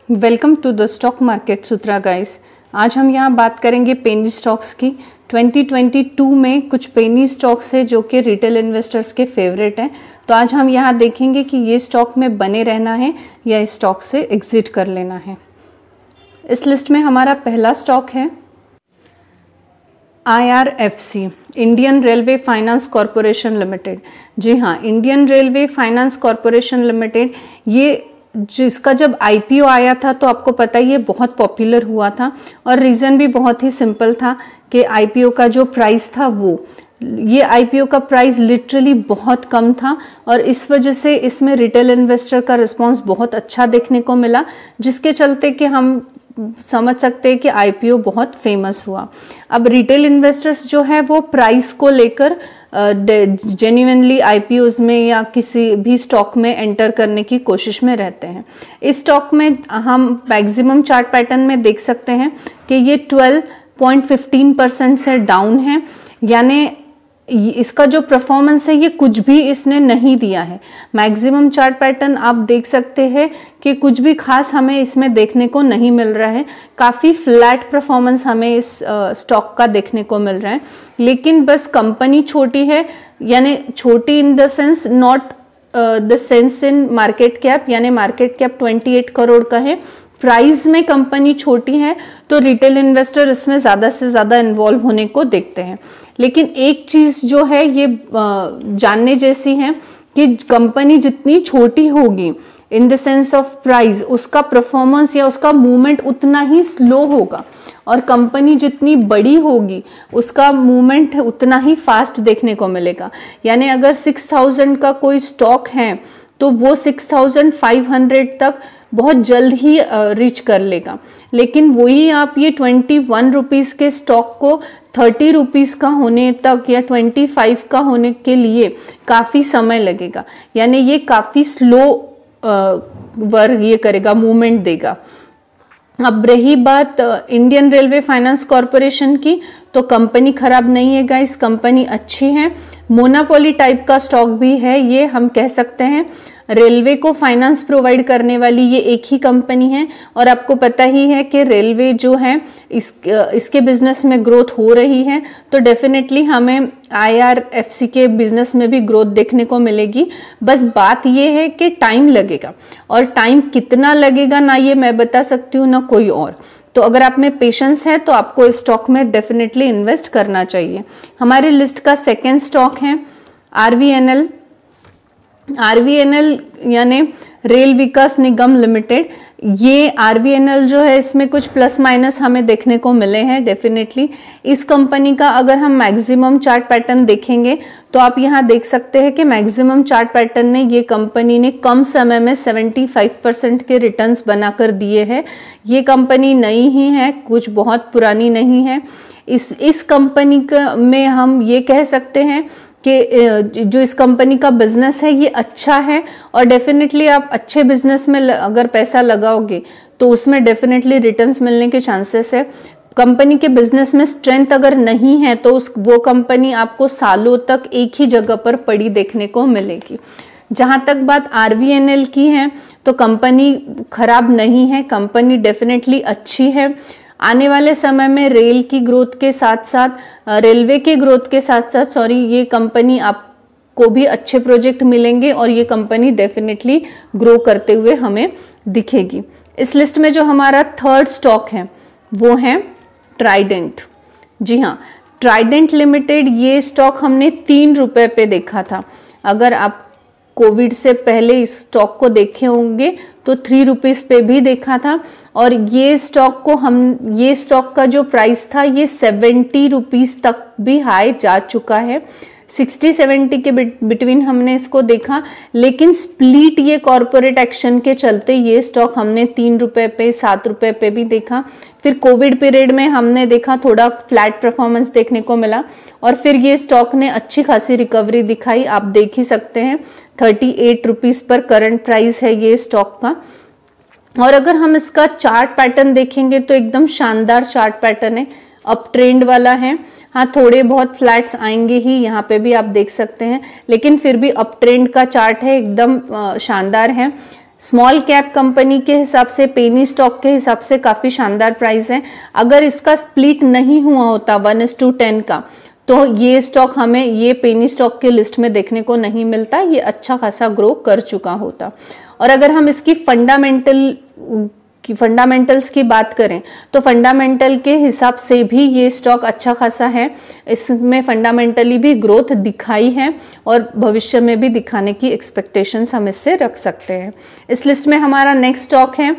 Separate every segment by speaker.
Speaker 1: Welcome to the stock market Sutra guys. आज हम यहाँ बात करेंगे पेनी स्टॉक्स की। 2022 में कुछ पेनी स्टॉक्स है जो कि रिटेल इन्वेस्टर्स के फेवरेट हैं। तो आज हम यहाँ देखेंगे कि ये स्टॉक में बने रहना है या इस स्टॉक से एग्जिट कर लेना है। इस लिस्ट में हमारा पहला स्टॉक है IRFC, Indian railway finance corporation limited. जी हाँ, Indian railway finance corporation limited, ये जिसका जब IPO आया था तो आपको पता ही ये बहुत पॉपुलर हुआ था और रीज़न भी बहुत ही सिंपल था कि IPO का जो प्राइस था ये IPO का प्राइस लिटरली बहुत कम था और इस वजह से इसमें रिटेल इन्वेस्टर का रिस्पांस बहुत अच्छा देखने को मिला, जिसके चलते कि हम समझ सकते हैं कि IPO बहुत फेमस हुआ। अब रिटेल इन्वेस्टर्स जो है वो प्राइस को लेकर जेन्युइनली IPOs में या किसी भी स्टॉक में एंटर करने की कोशिश में रहते हैं। इस स्टॉक में हम मैक्सिमम चार्ट पैटर्न में देख सकते हैं कि ये 12.15% से डाउन है, यानी इसका जो परफॉर्मेंस है ये कुछ भी इसने नहीं दिया है। मैक्सिमम चार्ट पैटर्न आप देख सकते हैं कि कुछ भी खास हमें इसमें देखने को नहीं मिल रहा है। काफ़ी फ्लैट परफॉर्मेंस हमें इस स्टॉक का देखने को मिल रहा है, लेकिन बस कंपनी छोटी है, यानी छोटी in the sense not the sense in market cap, यानी मार्केट कैप 28 करोड़ का है। प्राइस में कंपनी छोटी है तो रिटेल इन्वेस्टर इसमें ज़्यादा से ज़्यादा इन्वॉल्व होने को देखते हैं। लेकिन एक चीज़ जो है ये जानने जैसी है कि कंपनी जितनी छोटी होगी in the sense of price, उसका परफॉर्मेंस या उसका मूवमेंट उतना ही स्लो होगा, और कंपनी जितनी बड़ी होगी उसका मूवमेंट उतना ही फास्ट देखने को मिलेगा। यानी अगर 6000 का कोई स्टॉक है तो वो 6500 तक बहुत जल्द ही रीच कर लेगा, लेकिन वही आप ये 21 रुपीज़ के स्टॉक को 30 रुपीज़ का होने तक या 25 का होने के लिए काफ़ी समय लगेगा। यानी ये काफ़ी स्लो ये करेगा, मूवमेंट देगा। अब रही बात इंडियन रेलवे फाइनेंस कॉरपोरेशन की, तो कंपनी खराब नहीं है गाइस, कंपनी अच्छी है। मोनोपोली टाइप का स्टॉक भी है ये, हम कह सकते हैं। रेलवे को फाइनेंस प्रोवाइड करने वाली ये एक ही कंपनी है, और आपको पता ही है कि रेलवे जो है इसके बिजनेस में ग्रोथ हो रही है, तो डेफिनेटली हमें IRFC के बिजनेस में भी ग्रोथ देखने को मिलेगी। बस बात ये है कि टाइम लगेगा, और टाइम कितना लगेगा ना ये मैं बता सकती हूँ ना कोई और। तो अगर आप में पेशेंस है तो आपको इस स्टॉक में डेफिनेटली इन्वेस्ट करना चाहिए। हमारी लिस्ट का सेकेंड स्टॉक है RVNL यानी रेल विकास निगम लिमिटेड। ये RVNL जो है इसमें कुछ प्लस माइनस हमें देखने को मिले हैं डेफिनेटली। इस कंपनी का अगर हम मैक्सिमम चार्ट पैटर्न देखेंगे तो आप यहाँ देख सकते हैं कि मैक्सिमम चार्ट पैटर्न ने ये कंपनी ने कम समय में 75% के रिटर्न्स बनाकर दिए हैं। ये कंपनी नई ही है, कुछ बहुत पुरानी नहीं है। इस कंपनी का में हम ये कह सकते हैं कि जो इस कंपनी का बिजनेस है ये अच्छा है, और डेफिनेटली आप अच्छे बिजनेस में अगर पैसा लगाओगे तो उसमें डेफिनेटली रिटर्न्स मिलने के चांसेस है। कंपनी के बिजनेस में स्ट्रेंथ अगर नहीं है तो वो कंपनी आपको सालों तक एक ही जगह पर पड़ी देखने को मिलेगी। जहाँ तक बात RVNL की है तो कंपनी खराब नहीं है, कंपनी डेफिनेटली अच्छी है। आने वाले समय में रेल की ग्रोथ के साथ साथ रेलवे के ग्रोथ के साथ साथ ये कंपनी आपको भी अच्छे प्रोजेक्ट मिलेंगे, और ये कंपनी डेफिनेटली ग्रो करते हुए हमें दिखेगी। इस लिस्ट में जो हमारा थर्ड स्टॉक है वो है ट्राइडेंट। जी हाँ, ट्राइडेंट लिमिटेड, ये स्टॉक हमने 3 रुपये पे देखा था। अगर आप कोविड से पहले इस स्टॉक को देखे होंगे तो 3 रुपीज़ पे भी देखा था, और ये स्टॉक का जो प्राइस था ये 70 रुपीज़ तक भी हाई जा चुका है। 60-70 के बिटवीन हमने इसको देखा, लेकिन स्प्लिट ये कॉरपोरेट एक्शन के चलते ये स्टॉक हमने 3 रुपये पे 7 रुपये पे भी देखा। फिर कोविड पीरियड में हमने देखा थोड़ा फ्लैट परफॉर्मेंस देखने को मिला, और फिर ये स्टॉक ने अच्छी खासी रिकवरी दिखाई। आप देख ही सकते हैं 38 रुपीज़ पर करंट प्राइस है ये स्टॉक का। और अगर हम इसका चार्ट पैटर्न देखेंगे तो एकदम शानदार चार्ट पैटर्न है, अप ट्रेंड वाला है। हाँ, थोड़े बहुत फ्लैट्स आएंगे ही, यहाँ पे भी आप देख सकते हैं, लेकिन फिर भी अप ट्रेंड का चार्ट है, एकदम शानदार है। स्मॉल कैप कंपनी के हिसाब से, पेनी स्टॉक के हिसाब से काफ़ी शानदार प्राइस है। अगर इसका स्प्लिट नहीं हुआ होता 1:10 का, तो ये स्टॉक हमें ये पेनी स्टॉक के लिस्ट में देखने को नहीं मिलता, ये अच्छा खासा ग्रो कर चुका होता। और अगर हम इसकी फंडामेंटल्स की बात करें तो फंडामेंटल के हिसाब से भी ये स्टॉक अच्छा खासा है, इसमें फंडामेंटली भी ग्रोथ दिखाई है और भविष्य में भी दिखाने की एक्सपेक्टेशंस हम इससे रख सकते हैं। इस लिस्ट में हमारा नेक्स्ट स्टॉक है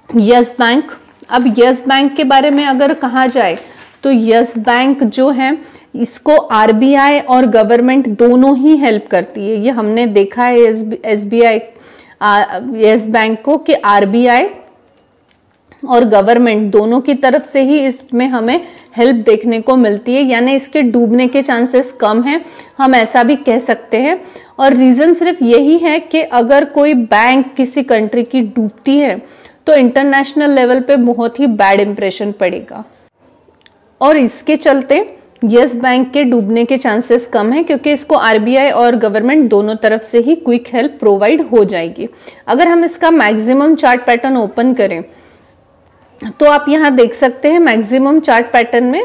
Speaker 1: यस बैंक। अब यस बैंक के बारे में अगर कहा जाए तो यस बैंक जो है इसको आरबीआई और गवर्नमेंट दोनों ही हेल्प करती है। ये हमने देखा है एसबीआई यस बैंक को कि आरबीआई और गवर्नमेंट दोनों की तरफ से ही इसमें हमें हेल्प देखने को मिलती है, यानी इसके डूबने के चांसेस कम हैं, हम ऐसा भी कह सकते हैं। और रीज़न सिर्फ यही है कि अगर कोई बैंक किसी कंट्री की डूबती है तो इंटरनेशनल लेवल पे बहुत ही बैड इंप्रेशन पड़ेगा, और इसके चलते यस बैंक के डूबने के चांसेस कम है, क्योंकि इसको आरबीआई और गवर्नमेंट दोनों तरफ से ही क्विक हेल्प प्रोवाइड हो जाएगी। अगर हम इसका मैक्सिमम चार्ट पैटर्न ओपन करें तो आप यहां देख सकते हैं मैक्सिमम चार्ट पैटर्न में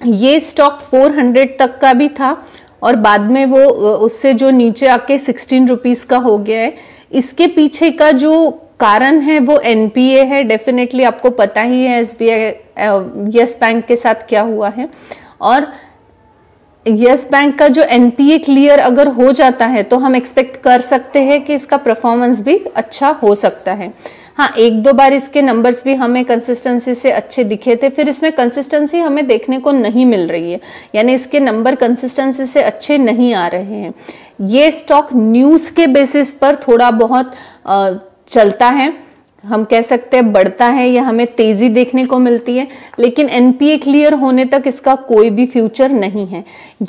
Speaker 1: ये स्टॉक 400 तक का भी था और बाद में वो उससे जो नीचे आके 16 रुपीज़ का हो गया है। इसके पीछे का जो कारण है वो एनपीए है, डेफिनेटली आपको पता ही है एसबीआई यस बैंक के साथ क्या हुआ है। और यस बैंक का जो एनपीए क्लियर अगर हो जाता है तो हम एक्सपेक्ट कर सकते हैं कि इसका परफॉर्मेंस भी अच्छा हो सकता है। हाँ, एक दो बार इसके नंबर्स भी हमें कंसिस्टेंसी से अच्छे दिखे थे, फिर इसमें कंसिस्टेंसी हमें देखने को नहीं मिल रही है, यानी इसके नंबर कंसिस्टेंसी से अच्छे नहीं आ रहे हैं। ये स्टॉक न्यूज़ के बेसिस पर थोड़ा बहुत चलता है, हम कह सकते हैं बढ़ता है या हमें तेजी देखने को मिलती है, लेकिन एनपीए क्लियर होने तक इसका कोई भी फ्यूचर नहीं है।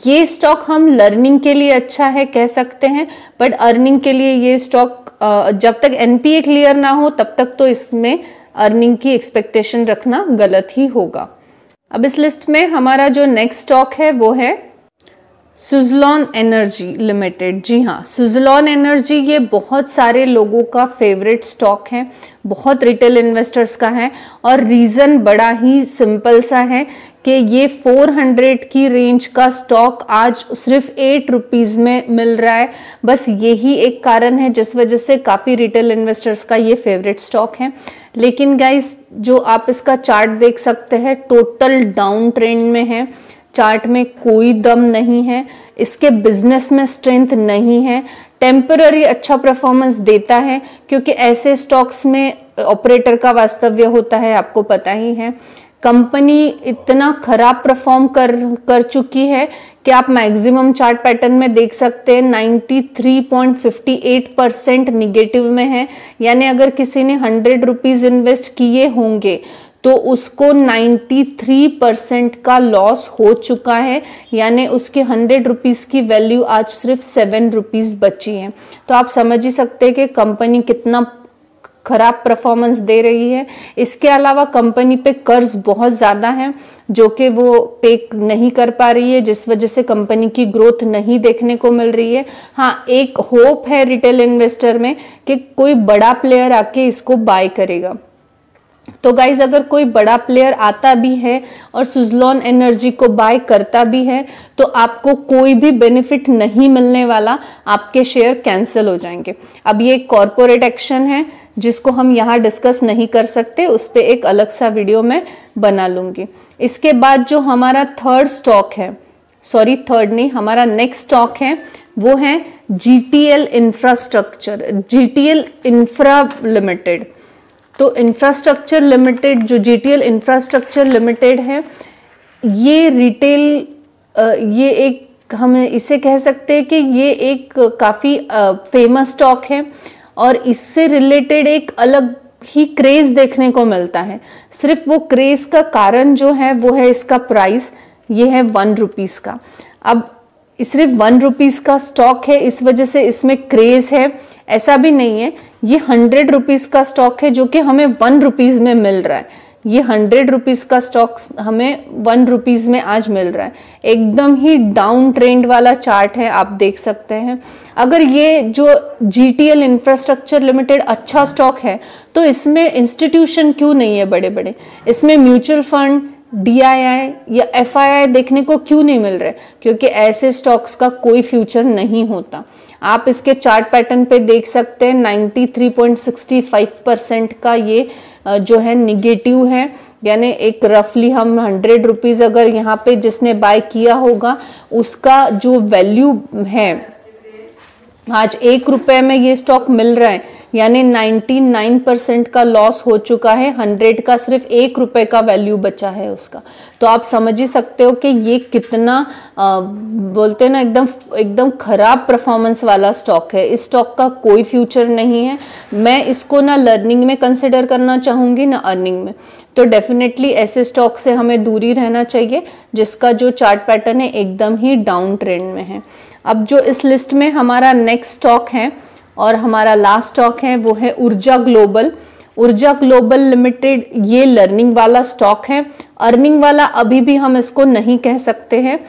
Speaker 1: ये स्टॉक हम लर्निंग के लिए अच्छा है कह सकते हैं, बट अर्निंग के लिए ये स्टॉक जब तक एनपीए क्लियर ना हो तब तक तो इसमें अर्निंग की एक्सपेक्टेशन रखना गलत ही होगा। अब इस लिस्ट में हमारा जो नेक्स्ट स्टॉक है वो है सुज़लॉन एनर्जी लिमिटेड। जी हाँ, सुज़लॉन एनर्जी ये बहुत सारे लोगों का फेवरेट स्टॉक है, बहुत रिटेल इन्वेस्टर्स का है, और रीज़न बड़ा ही सिंपल सा है कि ये 400 की रेंज का स्टॉक आज सिर्फ 8 रुपीज़ में मिल रहा है। बस यही एक कारण है जिस वजह से काफ़ी रिटेल इन्वेस्टर्स का ये फेवरेट स्टॉक है। लेकिन गाइस, जो आप इसका चार्ट देख सकते हैं, टोटल डाउन ट्रेंड में है, चार्ट में कोई दम नहीं है, इसके बिजनेस में स्ट्रेंथ नहीं है, टेम्पररी अच्छा परफॉर्मेंस देता है क्योंकि ऐसे स्टॉक्स में ऑपरेटर का वास्तव्य होता है, आपको पता ही है। कंपनी इतना खराब परफॉर्म कर चुकी है कि आप मैक्सिमम चार्ट पैटर्न में देख सकते हैं 93.58% निगेटिव में है, यानी अगर किसी ने 100 रुपीज़ इन्वेस्ट किए होंगे तो उसको 93% का लॉस हो चुका है, यानी उसके 100 रुपीज़ की वैल्यू आज सिर्फ 7 रुपीज़ बची है। तो आप समझ ही सकते हैं कि कंपनी कितना खराब परफॉर्मेंस दे रही है। इसके अलावा कंपनी पे कर्ज बहुत ज़्यादा है जो कि वो पे नहीं कर पा रही है, जिस वजह से कंपनी की ग्रोथ नहीं देखने को मिल रही है। हाँ, एक होप है रिटेल इन्वेस्टर में कि कोई बड़ा प्लेयर आके इसको बाय करेगा। तो गाइज, अगर कोई बड़ा प्लेयर आता भी है और सुज़लॉन एनर्जी को बाय करता भी है तो आपको कोई भी बेनिफिट नहीं मिलने वाला, आपके शेयर कैंसिल हो जाएंगे। अब ये कॉरपोरेट एक्शन है जिसको हम यहाँ डिस्कस नहीं कर सकते, उस पर एक अलग सा वीडियो मैं बना लूँगी। इसके बाद जो हमारा थर्ड स्टॉक है, सॉरी थर्ड नहीं, हमारा नेक्स्ट स्टॉक है वो है GTL infrastructure, GTL infra limited. तो इंफ्रास्ट्रक्चर लिमिटेड, जो जीटीएल इंफ्रास्ट्रक्चर लिमिटेड है, ये रिटेल, ये एक हम इसे कह सकते हैं कि ये एक काफ़ी फेमस स्टॉक है और इससे रिलेटेड एक अलग ही क्रेज़ देखने को मिलता है। सिर्फ वो क्रेज़ का कारण जो है वो है इसका प्राइस, ये है 1 रुपीज़ का। अब सिर्फ 1 रुपीज़ का स्टॉक है, इस वजह से इसमें क्रेज़ है, ऐसा भी नहीं है। ये 100 रुपीज़ का स्टॉक है जो कि हमें 1 रुपीज़ में मिल रहा है, ये 100 रुपीज़ का स्टॉक हमें 1 रुपीज़ में आज मिल रहा है। एकदम ही डाउन ट्रेंड वाला चार्ट है, आप देख सकते हैं। अगर ये जो GTL इंफ्रास्ट्रक्चर लिमिटेड अच्छा स्टॉक है तो इसमें इंस्टीट्यूशन क्यों नहीं है बड़े बड़े, इसमें म्यूचुअल फंड, DII या FII देखने को क्यों नहीं मिल रहे? क्योंकि ऐसे स्टॉक्स का कोई फ्यूचर नहीं होता। आप इसके चार्ट पैटर्न पे देख सकते हैं 93.65% का ये जो है निगेटिव है, यानी एक रफली हम 100 रुपीज़ अगर यहाँ पे जिसने बाय किया होगा उसका जो वैल्यू है आज 1 रुपये में ये स्टॉक मिल रहा है, यानी 99% का लॉस हो चुका है। 100 का सिर्फ 1 रुपये का वैल्यू बचा है उसका। तो आप समझ ही सकते हो कि ये कितना बोलते हैं ना एकदम खराब परफॉर्मेंस वाला स्टॉक है। इस स्टॉक का कोई फ्यूचर नहीं है। मैं इसको ना लर्निंग में कंसिडर करना चाहूँगी ना अर्निंग में। तो डेफिनेटली ऐसे स्टॉक से हमें दूरी रहना चाहिए जिसका जो चार्ट पैटर्न है एकदम ही डाउन ट्रेंड में है। अब जो इस लिस्ट में हमारा नेक्स्ट स्टॉक है और हमारा लास्ट स्टॉक है वो है ऊर्जा ग्लोबल। ऊर्जा ग्लोबल लिमिटेड ये लर्निंग वाला स्टॉक है, अर्निंग वाला अभी भी हम इसको नहीं कह सकते हैं।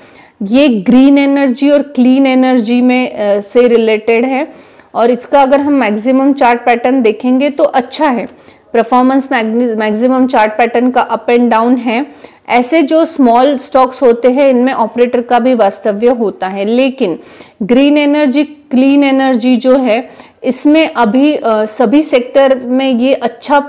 Speaker 1: ये ग्रीन एनर्जी और क्लीन एनर्जी में से रिलेटेड है और इसका अगर हम मैक्सिमम चार्ट पैटर्न देखेंगे तो अच्छा है। परफॉर्मेंस मैक्सिमम चार्ट पैटर्न का अप एंड डाउन है। ऐसे जो स्मॉल स्टॉक्स होते हैं इनमें ऑपरेटर का भी वास्तव्य होता है, लेकिन ग्रीन एनर्जी, क्लीन एनर्जी जो है इसमें अभी सभी सेक्टर में ये अच्छा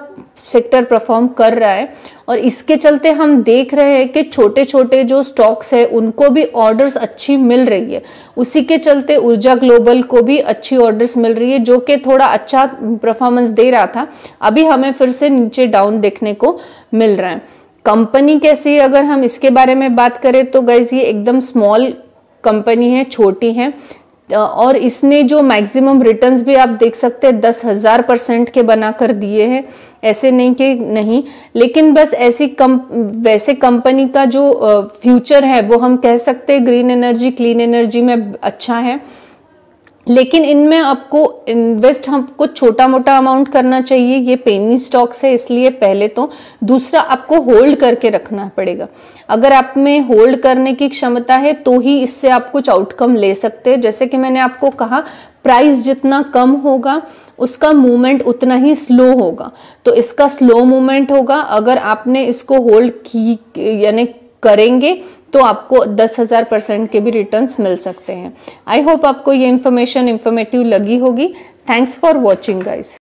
Speaker 1: सेक्टर परफॉर्म कर रहा है और इसके चलते हम देख रहे हैं कि छोटे छोटे जो स्टॉक्स है उनको भी ऑर्डर्स अच्छी मिल रही है। उसी के चलते ऊर्जा ग्लोबल को भी अच्छी ऑर्डर्स मिल रही है जो कि थोड़ा अच्छा परफॉर्मेंस दे रहा था, अभी हमें फिर से नीचे डाउन देखने को मिल रहा है। कंपनी कैसी, अगर हम इसके बारे में बात करें तो गाइज ये एकदम स्मॉल कंपनी है, छोटी है और इसने जो मैक्सिमम रिटर्न्स भी आप देख सकते हैं 10,000% के बनाकर दिए हैं। ऐसे नहीं कि नहीं, लेकिन बस वैसे कंपनी का जो फ्यूचर है वो हम कह सकते हैं ग्रीन एनर्जी, क्लीन एनर्जी में अच्छा है, लेकिन इनमें आपको इन्वेस्ट हमको छोटा मोटा अमाउंट करना चाहिए। ये पेनी स्टॉक्स है इसलिए पहले तो, दूसरा आपको होल्ड करके रखना पड़ेगा। अगर आप में होल्ड करने की क्षमता है तो ही इससे आप कुछ आउटकम ले सकते हैं। जैसे कि मैंने आपको कहा प्राइस जितना कम होगा उसका मूवमेंट उतना ही स्लो होगा, तो इसका स्लो मूवमेंट होगा। अगर आपने इसको होल्ड की यानी करेंगे तो आपको 10,000% के भी रिटर्न्स मिल सकते हैं। आई होप आपको ये इन्फॉर्मेशन इन्फॉर्मेटिव लगी होगी। Thanks for watching guys.